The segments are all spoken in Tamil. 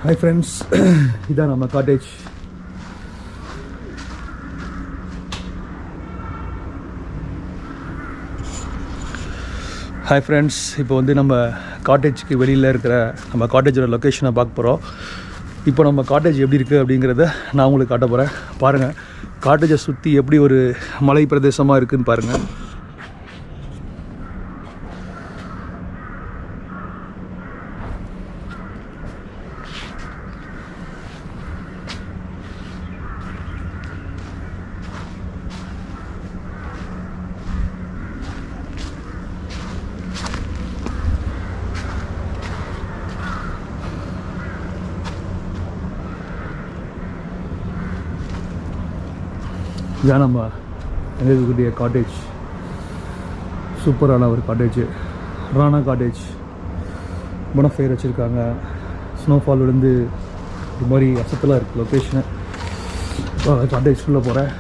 Hi friends, இதான் நம்ம cottage. Hi friends, இப்போ வந்து நம்ம காட்டேஜ்க்கு வெளியில் இருக்கிற நம்ம காட்டேஜோட லொக்கேஷனை பார்க்க போகிறோம். இப்போ நம்ம காட்டேஜ் எப்படி இருக்குது அப்படிங்கிறத நான் உங்களுக்கு காட்ட போகிறேன். பாருங்கள், காட்டேஜை சுற்றி எப்படி ஒரு மலை பிரதேசமாக இருக்குதுன்னு பாருங்கள். இதான் நம்ம இருக்கக்கூடிய காட்டேஜ். சூப்பரான ஒரு காட்டேஜ், ராணா காட்டேஜ். போனஃபயர் வச்சுருக்காங்க. ஸ்னோஃபால் விழுந்து இது மாதிரி அசத்தலாக இருக்குது லொக்கேஷனு. காட்டேஜ்குள்ளே போகிறேன்.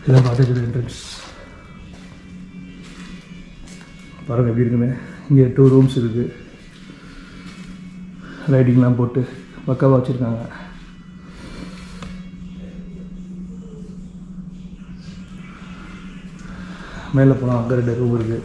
இதான் காட்டேஜோட என்ட்ரன்ஸ். பாருங்கள் எப்படி இருக்குன்னு. இங்கே 2 ரூம்ஸ் இருக்குது. லைட்டிங்லாம் போட்டு பக்காவாக வச்சுருக்காங்க. மேலே போனால் அங்கே 2 ரூம் இருக்குது.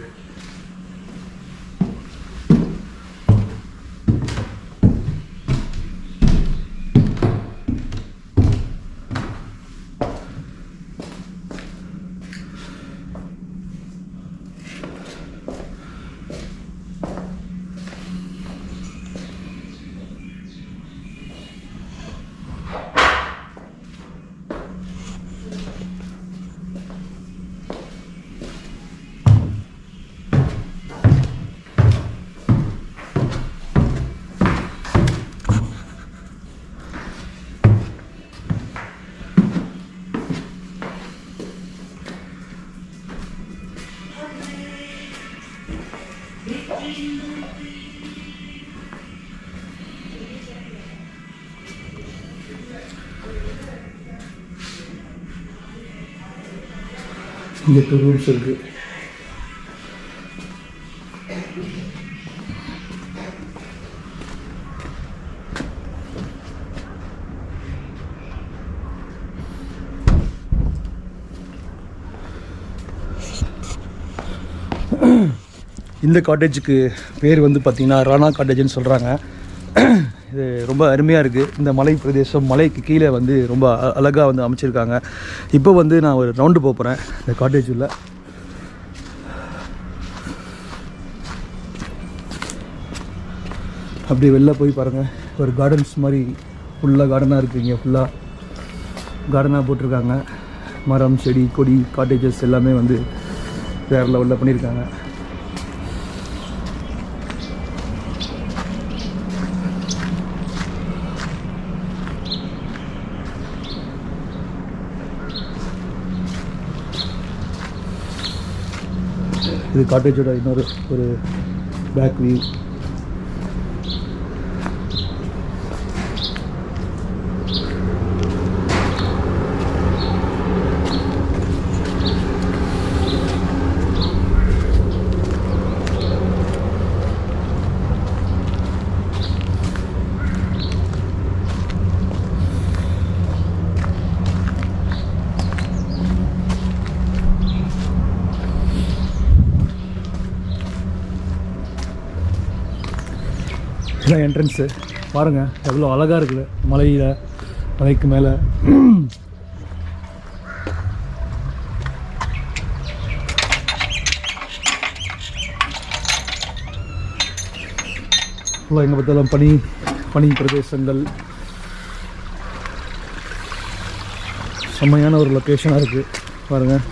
இங்கே 2 ரூம்ஸ் இருக்குது. இந்த காட்டேஜுக்கு பேர் வந்து பார்த்திங்கன்னா ராணா காட்டேஜ்னு சொல்கிறாங்க. இது ரொம்ப அருமையாக இருக்குது. இந்த மலை பிரதேசம், மலைக்கு கீழே வந்து ரொம்ப அழகாக வந்து அமைச்சிருக்காங்க. இப்போ வந்து நான் ஒரு ரவுண்டு போகிறேன் இந்த காட்டேஜ் உள்ள. அப்படியே வெளில போய் பாருங்கள். ஒரு கார்டன்ஸ் மாதிரி ஃபுல்லாக கார்டனாக இருக்குது. இங்கே ஃபுல்லாக கார்டனாக போட்டிருக்காங்க. மரம், செடி, கொடி, காட்டேஜஸ் எல்லாமே வந்து வேறு லெவலில் பண்ணியிருக்காங்க. இது காட்டேஜோட இன்னொரு ஒரு பேக் வியூ. இதான் என்ட்ரன்ஸு. பாருங்கள் எவ்வளோ அழகாக இருக்குது. மலைக்கு மேலே ஃபுல்லாக எங்கே பார்த்தாலும் பனி பிரதேசங்கள். செம்மையான ஒரு லொக்கேஷனாக இருக்குது பாருங்கள்.